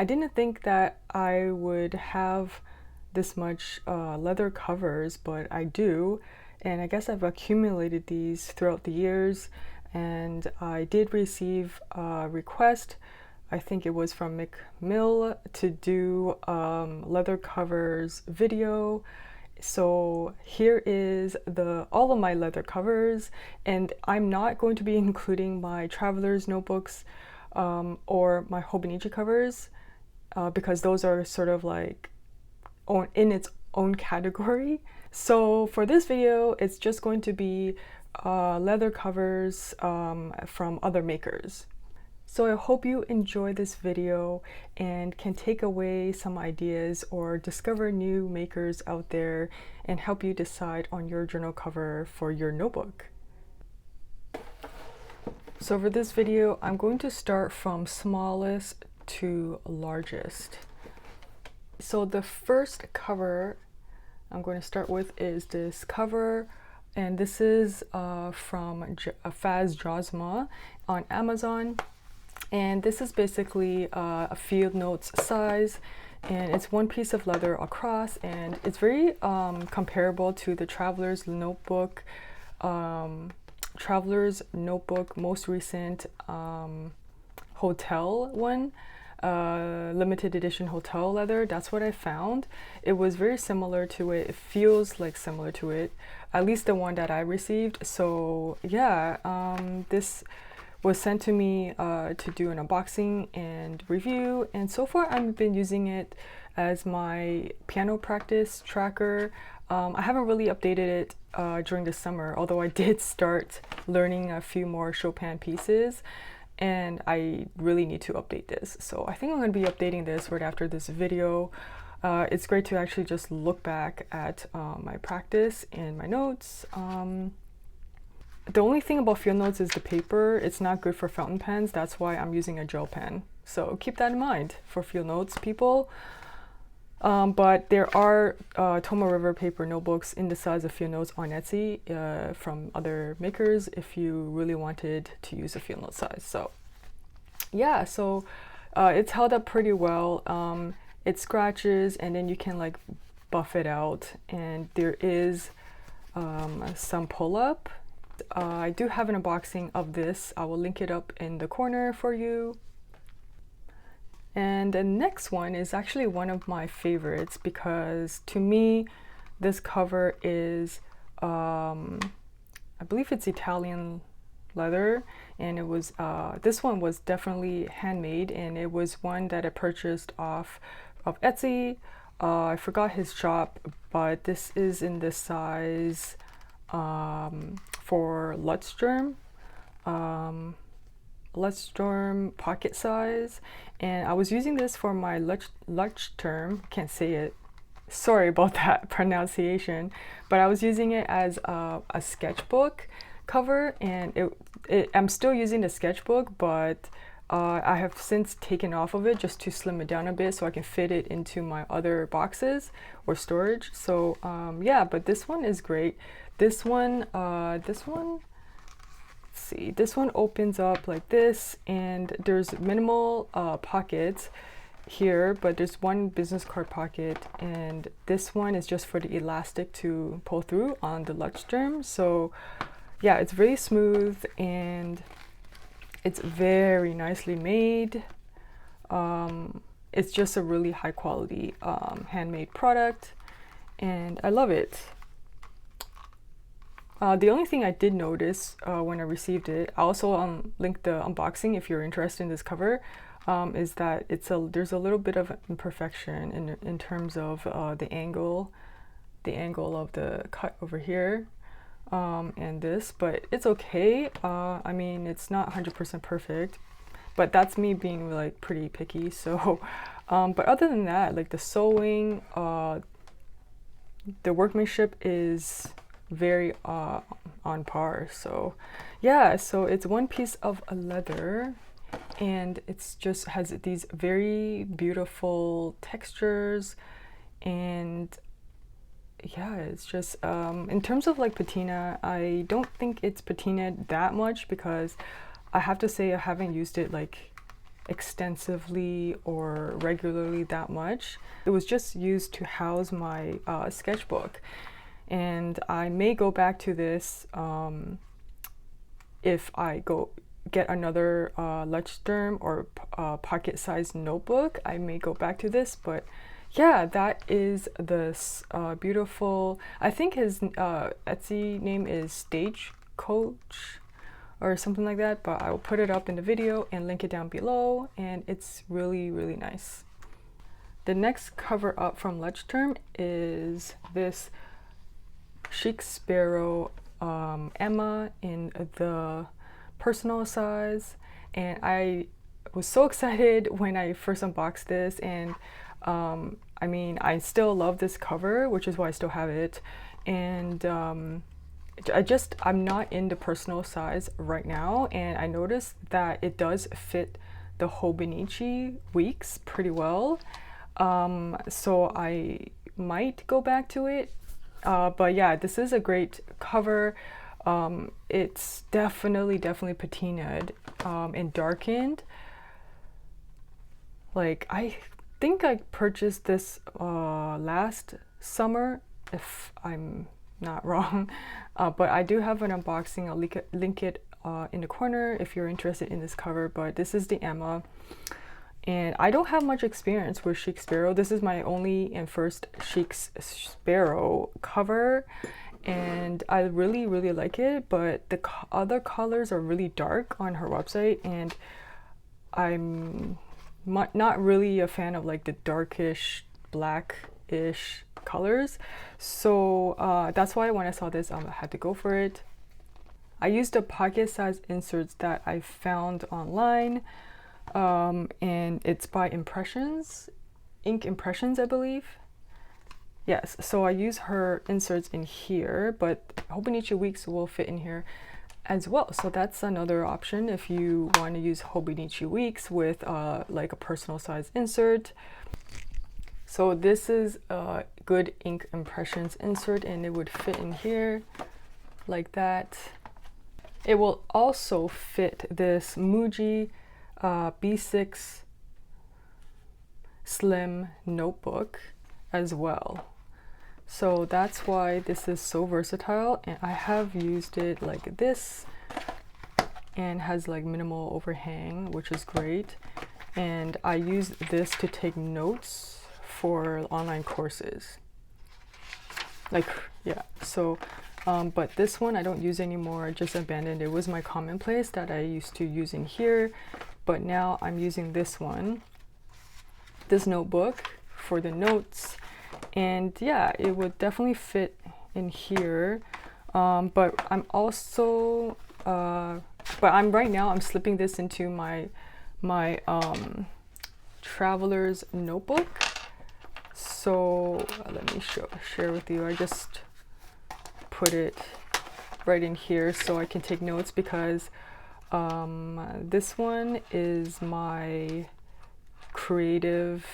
I didn't think that I would have this much leather covers, but I do, and I guess I've accumulated these throughout the years. And I did receive a request, I think it was from McMill, to do leather covers video. So here is all of my leather covers, and I'm not going to be including my traveler's notebooks or my Hobonichi covers because those are sort of like in its own category. So for this video, it's just going to be leather covers from other makers. So I hope you enjoy this video and can take away some ideas or discover new makers out there and help you decide on your journal cover for your notebook. So for this video, I'm going to start from smallest to largest. So the first cover I'm going to start with is this cover, and this is from Fasjosma on Amazon. And this is basically a field notes size, and it's one piece of leather across, and it's very comparable to the Traveler's Notebook, most recent hotel one, limited edition hotel leather. That's what I found. It was very similar to it. It feels like similar to it, at least the one that I received. So yeah, this was sent to me to do an unboxing and review, and so far I've been using it as my piano practice tracker. I haven't really updated it during the summer, although I did start learning a few more Chopin pieces, and I really need to update this. So I think I'm going to be updating this right after this video. It's great to actually just look back at my practice and my notes. The only thing about field notes is the paper. It's not good for fountain pens. That's why I'm using a gel pen. So keep that in mind for field notes, people. But there are Tomoe River paper notebooks in the size of field notes on Etsy from other makers if you really wanted to use a field note size. So yeah, so it's held up pretty well. It scratches and then you can like buff it out, and there is some pull-up. I do have an unboxing of this. I will link it up in the corner for you. And the next one is actually one of my favorites because to me this cover is I believe it's Italian leather, and it was this one was definitely handmade, and it was one that I purchased off of Etsy. I forgot his shop, but this is in the size for Leuchtturm pocket size, and I was using this for my Leuchtturm, can't say it, sorry about that pronunciation, but I was using it as a sketchbook cover, and I'm still using the sketchbook, but I have since taken off of it just to slim it down a bit so I can fit it into my other boxes or storage. So yeah, but this one is great. This one let's see, this one opens up like this, and there's minimal pockets here, but there's one business card pocket, and this one is just for the elastic to pull through on the Leuchtturm. So yeah, it's really smooth and it's very nicely made. It's just a really high quality handmade product, and I love it. The only thing I did notice when I received it, I also linked the unboxing if you're interested in this cover, is that there's a little bit of imperfection in terms of the angle of the cut over here and this, but it's okay. I mean, it's not 100% perfect, but that's me being like pretty picky. So, but other than that, like the sewing, the workmanship is very on par. So yeah, so it's one piece of leather, and it's just has these very beautiful textures, and yeah, it's just in terms of like patina, I don't think it's patinaed that much because I have to say I haven't used it like extensively or regularly that much. It was just used to house my sketchbook, and I may go back to this if I get another Leuchtturm or pocket-sized notebook. I may go back to this, but yeah, that is this beautiful, I think his Etsy name is StageCoach or something like that, but I will put it up in the video and link it down below, and it's really, really nice. The next cover up from Leuchtturm is this ChicSparrow Emma in the personal size, and I was so excited when I first unboxed this, and I mean, I still love this cover, which is why I still have it, and I'm not in the personal size right now, and I noticed that it does fit the Hobonichi weeks pretty well, so I might go back to it, but yeah, this is a great cover. It's definitely patinaed and darkened. Like, I think I purchased this last summer, if I'm not wrong, but I do have an unboxing. I'll link it in the corner if you're interested in this cover. But this is the Emma, and I don't have much experience with ChicSparrow. This is my only and first ChicSparrow cover, and I really like it, but the other colors are really dark on her website, and I'm not really a fan of like the darkish blackish colors, so that's why when I saw this, I had to go for it. I used the pocket-sized inserts that I found online, and it's by Ink Impressions, I believe. Yes, so I use her inserts in here, but Hobonichi Weeks will fit in here as well. So that's another option if you want to use Hobonichi Weeks with like a personal size insert. So this is a good Ink Impressions insert, and it would fit in here like that. It will also fit this Muji B6 Slim notebook as well. So that's why this is so versatile, and I have used it like this, and has like minimal overhang, which is great. And I use this to take notes for online courses. Like, yeah, so but this one I don't use anymore. I just abandoned it. It was my commonplace that I used to use in here, but now I'm using this one, this notebook, for the notes. And yeah, it would definitely fit in here, but I'm also right now I'm slipping this into my traveler's notebook. So let me share with you. I just put it right in here so I can take notes, because this one is my creative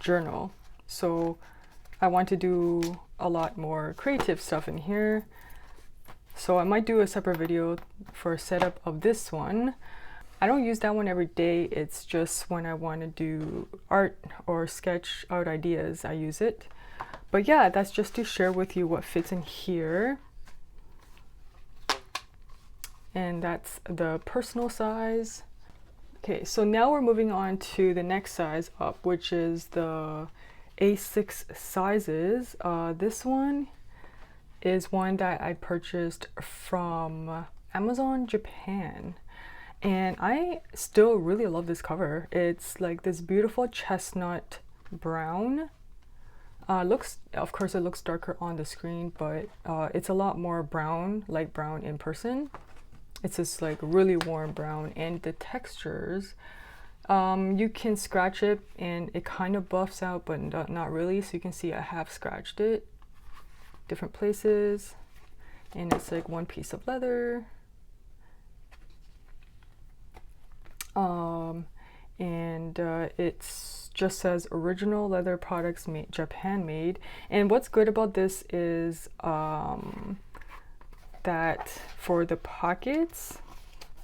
journal, so I want to do a lot more creative stuff in here, so I might do a separate video for a setup of this one. I don't use that one every day. It's just when I want to do art or sketch out ideas, I use it. But yeah, that's just to share with you what fits in here. And that's the personal size. Okay, so now we're moving on to the next size up, which is the A6 sizes. This one is one that I purchased from Amazon Japan, and I still really love this cover. It's like this beautiful chestnut brown. Of course it looks darker on the screen, but it's a lot more brown, light brown in person. It's just like really warm brown, and the textures, you can scratch it and it kind of buffs out, but not really. So you can see I have scratched it different places, and it's like one piece of leather. And it's just says original leather products made Japan made. And what's good about this is that for the pockets,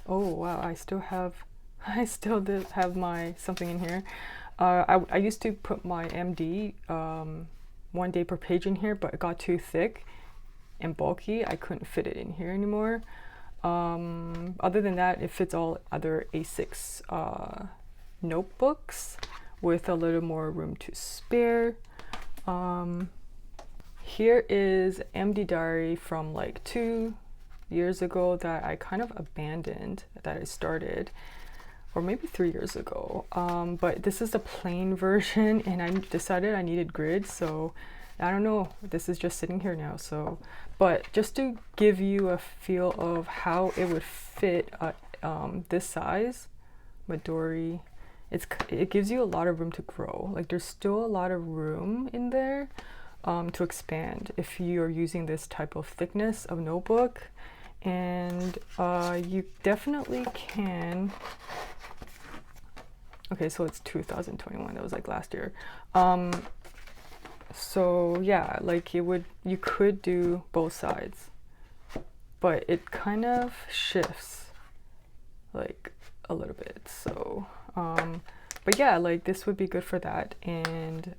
oh wow, I still did have my something in here. I used to put my MD 1 day per page in here, but it got too thick and bulky. I couldn't fit it in here anymore. Other than that, it fits all other A6 notebooks with a little more room to spare. Here is MD diary from like 2 years ago that I kind of abandoned, that I started, or maybe 3 years ago. But this is the plain version, and I decided I needed grid, so I don't know, this is just sitting here now. So, but just to give you a feel of how it would fit this size Midori, it gives you a lot of room to grow. Like there's still a lot of room in there to expand if you're using this type of thickness of notebook. And you definitely can. Okay, so it's 2021, that was like last year. So yeah, like you could do both sides, but it kind of shifts like a little bit. So but yeah, like this would be good for that. And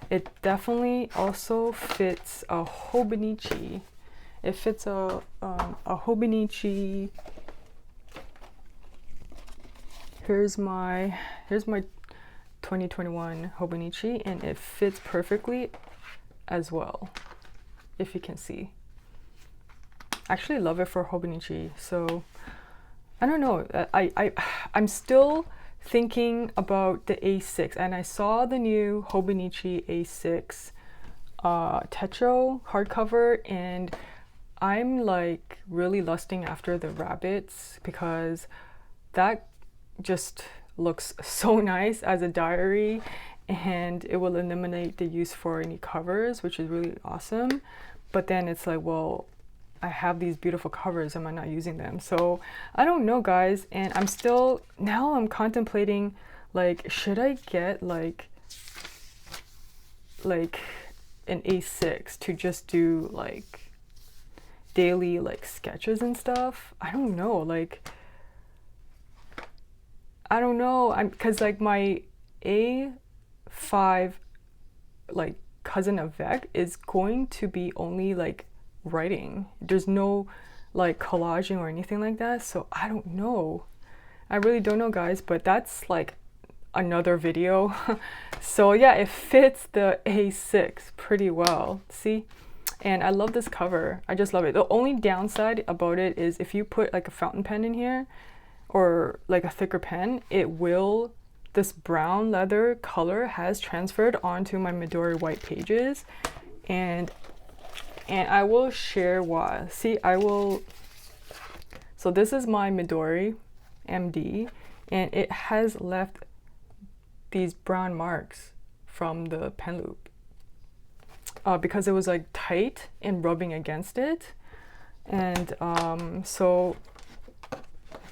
it definitely also fits a Hobonichi. It fits a Hobonichi. Here's my 2021 Hobonichi, and it fits perfectly as well, if you can see. I actually love it for Hobonichi. So I don't know, I'm still thinking about the A6, and I saw the new Hobonichi A6 Techo hardcover, and I'm like really lusting after the rabbits because that just looks so nice as a diary, and it will eliminate the use for any covers, which is really awesome. But then it's like, well, I have these beautiful covers, am I not using them? So I don't know, guys. And I'm contemplating, like, should I get like an A6 to just do like daily like sketches and stuff? I don't know, like I don't know. Because like my A5 like cousin Avec is going to be only like writing. There's no like collaging or anything like that. So I don't know. I really don't know, guys, but that's like another video. So yeah, it fits the A6 pretty well. See? And I love this cover. I just love it. The only downside about it is if you put like a fountain pen in here or like a thicker pen, this brown leather color has transferred onto my Midori white pages, and I will share why. See, so this is my Midori MD, and it has left these brown marks from the pen loop because it was like tight and rubbing against it. And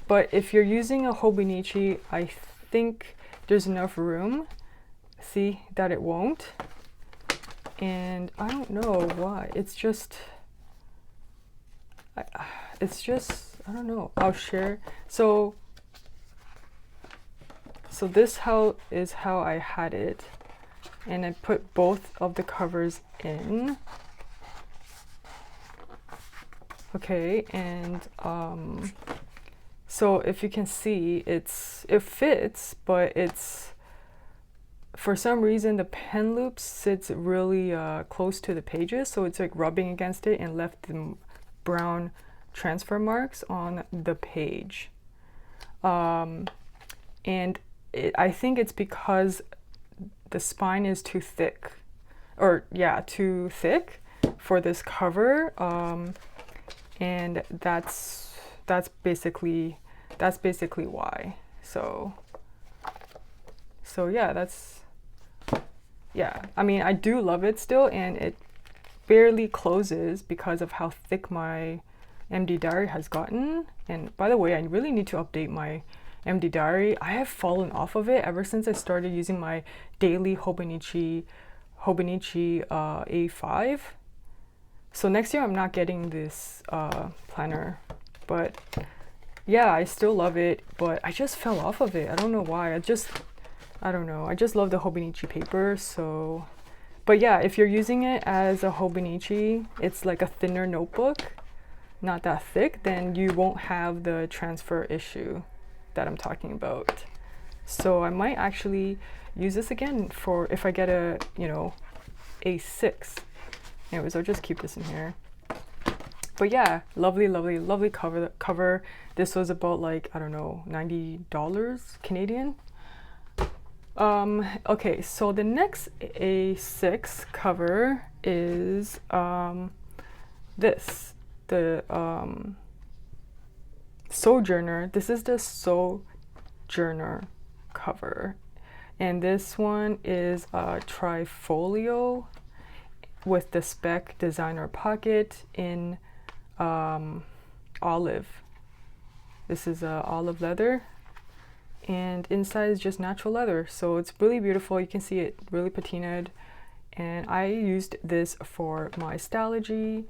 but if you're using a Hobonichi, I think there's enough room, see, that it won't. And I don't know why. It's just, I don't know. I'll share. So this is how I had it. And I put both of the covers in. Okay, and so if you can see, it fits, but for some reason the pen loop sits really close to the pages, so it's like rubbing against it and left the brown transfer marks on the page. And I think it's because the spine is too thick, too thick for this cover, and that's basically why. So yeah, I mean, I do love it still, and it barely closes because of how thick my MD diary has gotten. And by the way, I really need to update my MD diary. I have fallen off of it ever since I started using my daily Hobonichi A5. So next year I'm not getting this planner, but yeah, I still love it, but I just fell off of it. I don't know why. I don't know. I just love the Hobonichi paper. So, but yeah, if you're using it as a Hobonichi, it's like a thinner notebook, not that thick, then you won't have the transfer issue that I'm talking about. So I might actually use this again for if I get a, you know, A6. Anyways, I'll just keep this in here. But yeah, lovely, lovely, lovely cover. This was about like, I don't know, $90 Canadian. Okay, so the next A6 cover is this, the Sojourner. This is the Sojourner cover, and this one is a Trifolio with the spec designer pocket in olive. This is olive leather, and inside is just natural leather, so it's really beautiful. You can see it really patinaed, and I used this for my stylogy,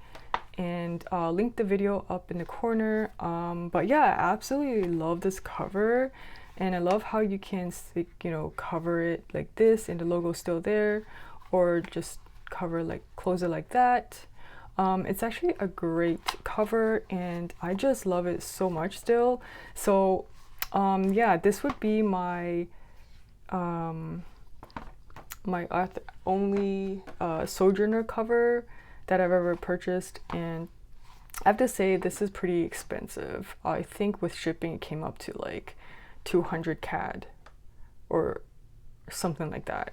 and I'll link the video up in the corner. But yeah, I absolutely love this cover, and I love how you can, you know, cover it like this and the logo's still there, or just cover, like close it like that. It's actually a great cover, and I just love it so much still. So yeah, this would be my my only Sojourner cover that I've ever purchased, and I have to say this is pretty expensive. I think with shipping it came up to like 200 CAD or something like that.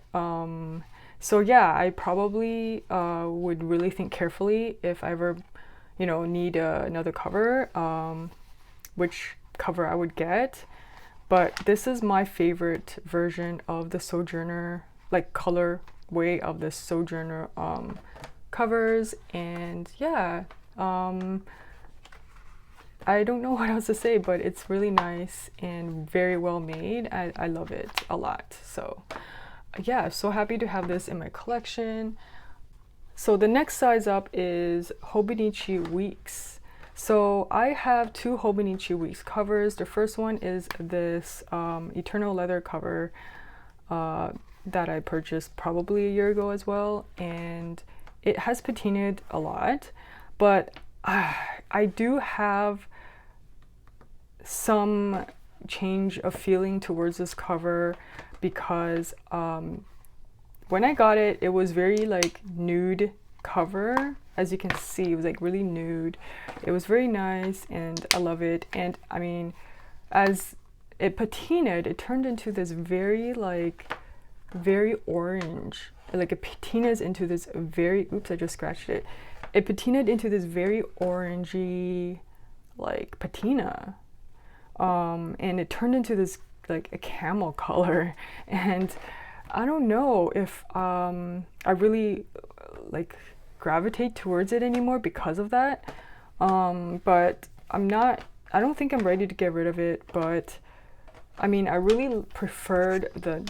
So yeah, I probably would really think carefully if I ever, you know, need another cover, which cover I would get. But this is my favorite version of the Sojourner, like color way of the Sojourner covers. And yeah, I don't know what else to say, but it's really nice and very well made. I love it a lot. So yeah, so happy to have this in my collection. So the next size up is Hobonichi Weeks. So I have two Hobonichi Weeks covers. The first one is this Eternal Leather cover that I purchased probably a year ago as well, and it has patinaed a lot, but I do have some change of feeling towards this cover, because when I got it, it was very like nude cover. As you can see, it was like really nude. It was very nice, and I love it. And I mean, as it patinaed, it turned into this very like very orange, like it patinas into this very, oops, I just scratched it. It patinaed into this very orangey like patina, and it turned into this like a camel color, and I don't know if I really like gravitate towards it anymore because of that. But I don't think I'm ready to get rid of it, but I mean, I really preferred the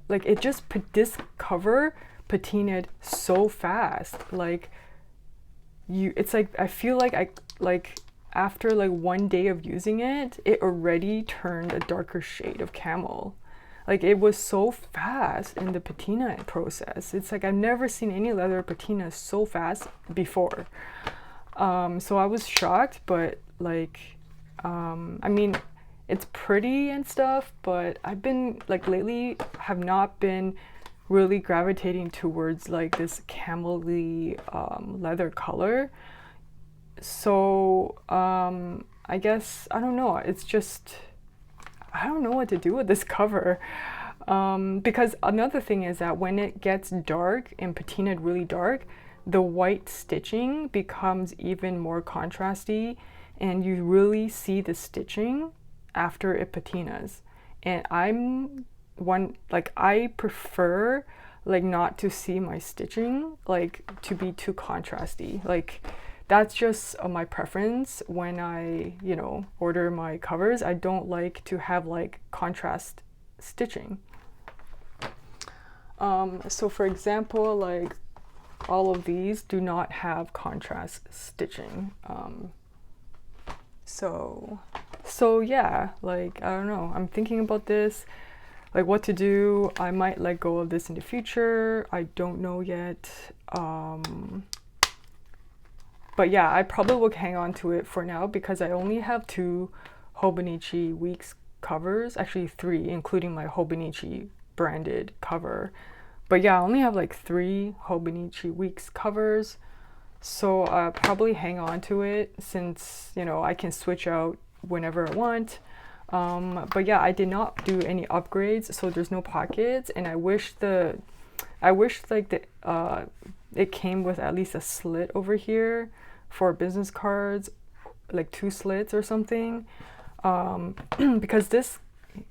like it just this cover patinaed so fast. Like it's like I feel like after like one day of using it, it already turned a darker shade of camel. Like it was so fast in the patina process. It's like I've never seen any leather patina so fast before. So I was shocked, but like I mean, it's pretty and stuff, but I've been like lately have not been really gravitating towards like this camel-y leather color. So I guess I don't know, it's just I don't know what to do with this cover, because another thing is that when it gets dark and patinaed really dark, the white stitching becomes even more contrasty, and you really see the stitching after it patinas. And I'm one, like I prefer like not to see my stitching like to be too contrasty. Like that's just my preference when I, you know, order my covers. I don't like to have like contrast stitching. So for example, like all of these do not have contrast stitching. So yeah, like, I don't know, I'm thinking about this, like what to do. I might let go of this in the future, I don't know yet. But yeah, I probably will hang on to it for now because I only have 2 Hobonichi Weeks covers, actually 3, including my Hobonichi branded cover. But yeah, I only have like 3 Hobonichi Weeks covers, so I'll probably hang on to it since, you know, I can switch out whenever I want. But yeah, I did not do any upgrades, so there's no pockets, and I wish like it came with at least a slit over here for business cards, like 2 slits or something, because this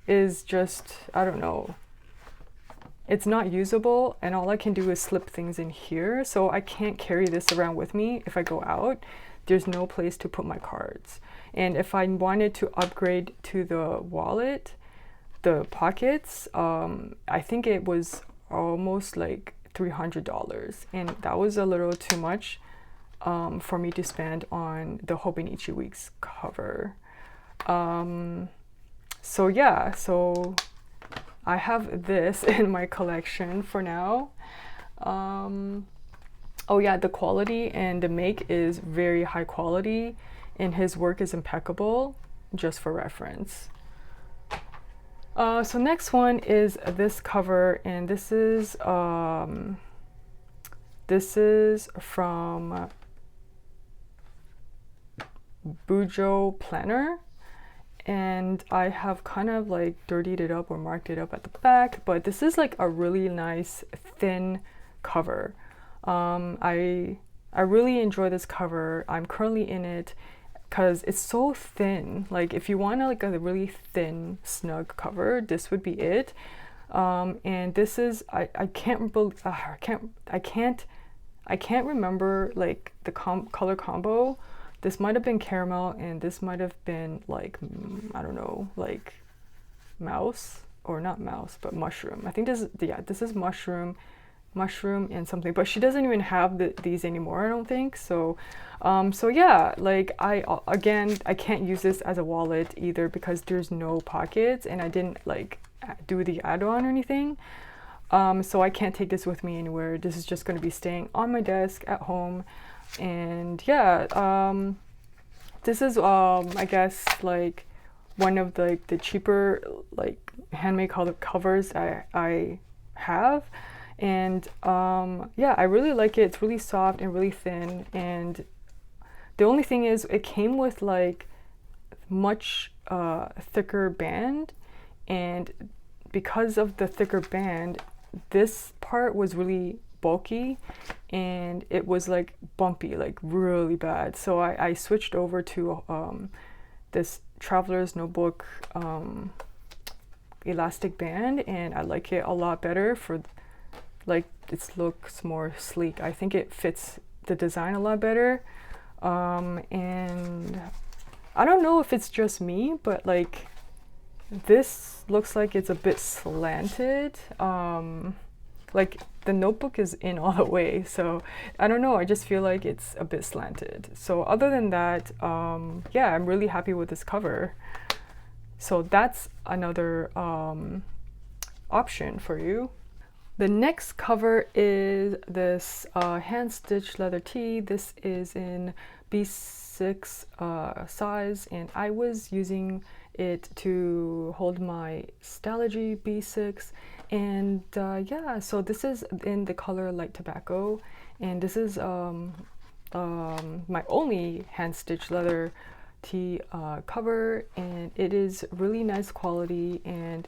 is just, I don't know, it's not usable, and all I can do is slip things in here, so I can't carry this around with me if I go out. There's no place to put my cards. And if I wanted to upgrade to the wallet, the pockets, I think it was almost like $300, and that was a little too much for me to spend on the Hobonichi Weeks cover. So yeah, so I have this in my collection for now. Oh yeah, the quality and the make is very high quality, and his work is impeccable, just for reference. So next one is this cover, and this is from BujoPlanner, and I have kind of like dirtied it up or marked it up at the back, but this is like a really nice thin cover. I really enjoy this cover. I'm currently in it because it's so thin. Like if you want like a really thin snug cover, this would be it. And this is, I can't remember like the color combo. This might have been caramel, and this might have been like, I don't know, like mouse, or not mouse, but mushroom. I think this is mushroom and something, but she doesn't even have these anymore, I don't think. So so yeah, like I can't use this as a wallet either because there's no pockets, and I didn't like do the add-on or anything. So I can't take this with me anywhere. This is just going to be staying on my desk at home. And yeah, this is I guess like one of the cheaper like handmade covers I have. And yeah, I really like it. It's really soft and really thin, and the only thing is it came with like much thicker band, and because of the thicker band, this part was really bulky, and it was like bumpy, like really bad. So I switched over to this Traveler's Notebook elastic band, and I like it a lot better for like it looks more sleek. I think it fits the design a lot better. And I don't know if it's just me, but like this looks like it's a bit slanted. Like the notebook is in all the way, so I don't know, I just feel like it's a bit slanted. So other than that, yeah, I'm really happy with this cover. So that's another option for you. The next cover is this HandStitchedLeatherT. This is in B6 size, and I was using it to hold my StageCoachHandmade B6. And yeah, so this is in the color Light Tobacco, and this is my only HandStitchedLeatherT cover, and it is really nice quality, and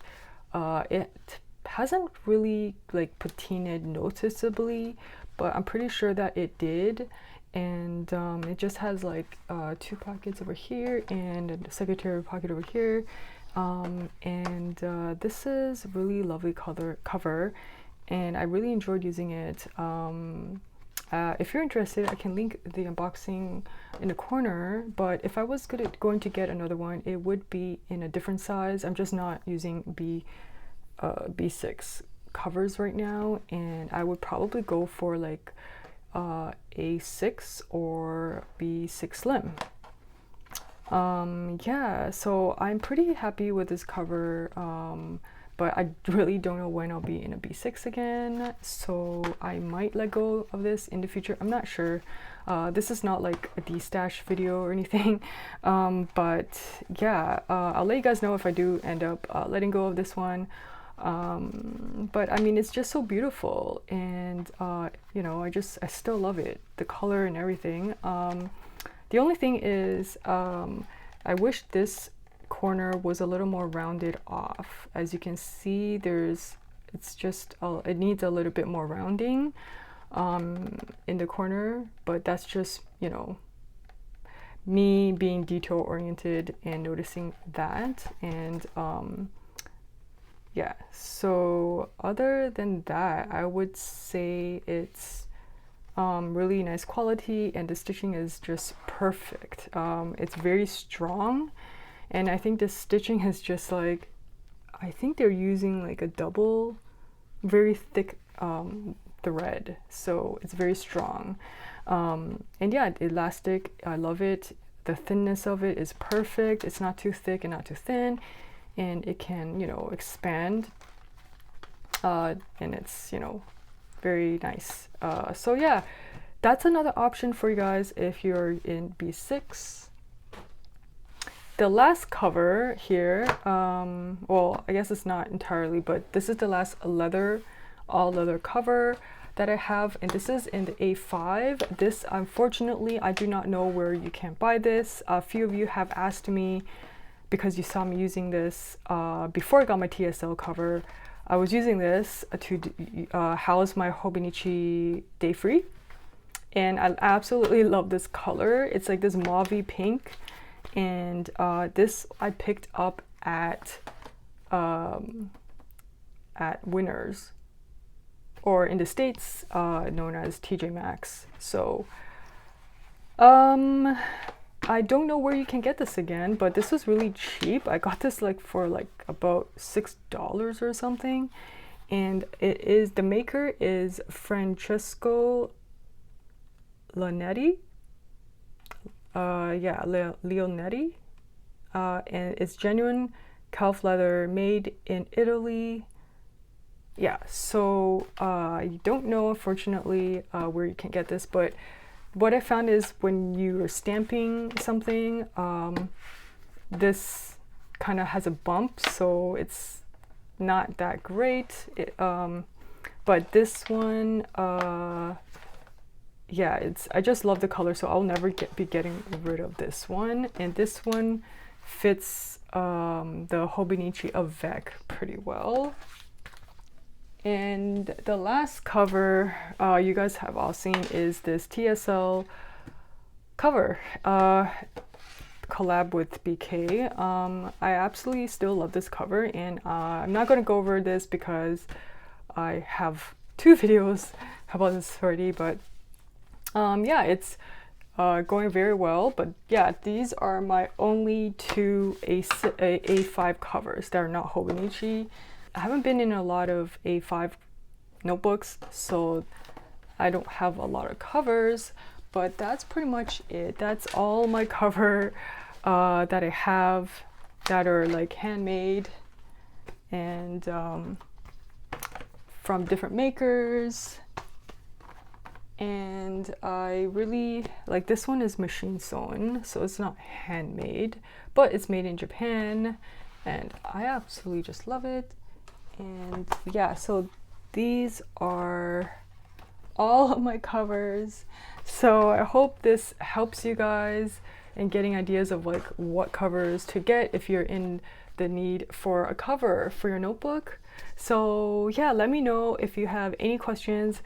it hasn't really like patinaed noticeably, but I'm pretty sure that it did. And it just has like 2 pockets over here and a secretary pocket over here. And this is a really lovely cover, and I really enjoyed using it. If you're interested, I can link the unboxing in the corner, but if I was going to get another one, it would be in a different size. I'm just not using B6 covers right now, and I would probably go for like A6 or B6 Slim. Yeah, so I'm pretty happy with this cover, but I really don't know when I'll be in a B6 again, so I might let go of this in the future. I'm not sure. This is not like a destash video or anything, but yeah, I'll let you guys know if I do end up letting go of this one. But I mean, it's just so beautiful, and you know, I still love it, the color and everything. The only thing is, I wish this corner was a little more rounded off. As you can see, it's just, it needs a little bit more rounding in the corner, but that's just, you know, me being detail oriented and noticing that. And yeah, so other than that, I would say it's really nice quality, and the stitching is just perfect. It's very strong, and I think the stitching is just like, I think they're using like a double very thick thread, so it's very strong. And yeah, elastic, I love it. The thinness of it is perfect. It's not too thick and not too thin, and it can, you know, expand, and it's, you know, very nice. So yeah, that's another option for you guys if you're in B6. The last cover here, well, I guess it's not entirely, but this is the last all leather cover that I have, and this is in the A5. This, unfortunately, I do not know where you can buy this. A few of you have asked me, because you saw me using this before I got my TSL cover. I was using this to house my Hobonichi day free, and I absolutely love this color. It's like this mauvey pink, and this I picked up at Winners, or in the States known as TJ Maxx. So I don't know where you can get this again, but this was really cheap. I got this like for like about $6 or something, and it is, the maker is Francesco Lionetti, Lionetti, and it's genuine calf leather made in Italy. Yeah, so I don't know, unfortunately, where you can get this, but what I found is when you're stamping something, this kind of has a bump, so it's not that great. But this one, yeah, I just love the color, so I'll never be getting rid of this one. And this one fits the Hobonichi A5 pretty well. And the last cover you guys have all seen is this TSL cover collab with BK. I absolutely still love this cover, and I'm not going to go over this because I have 2 videos about this already, but yeah, it's going very well. But yeah, these are my only 2 A5 covers that are not Hobonichi. I haven't been in a lot of A5 notebooks, so I don't have a lot of covers, but that's pretty much it. That's all my cover that I have that are like handmade and from different makers. And I really like, this one is machine sewn, so it's not handmade, but it's made in Japan, and I absolutely just love it. And yeah, so these are all of my covers. So I hope this helps you guys in getting ideas of like what covers to get if you're in the need for a cover for your notebook. So yeah, let me know if you have any questions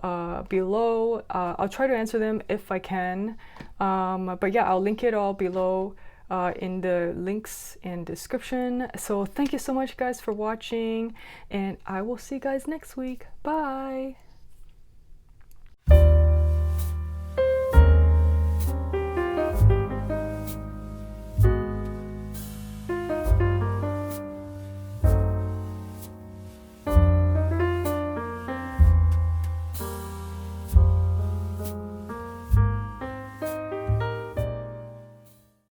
below. I'll try to answer them if I can. But yeah, I'll link it all below in the links and description. So thank you so much guys for watching, and I will see you guys next week. Bye.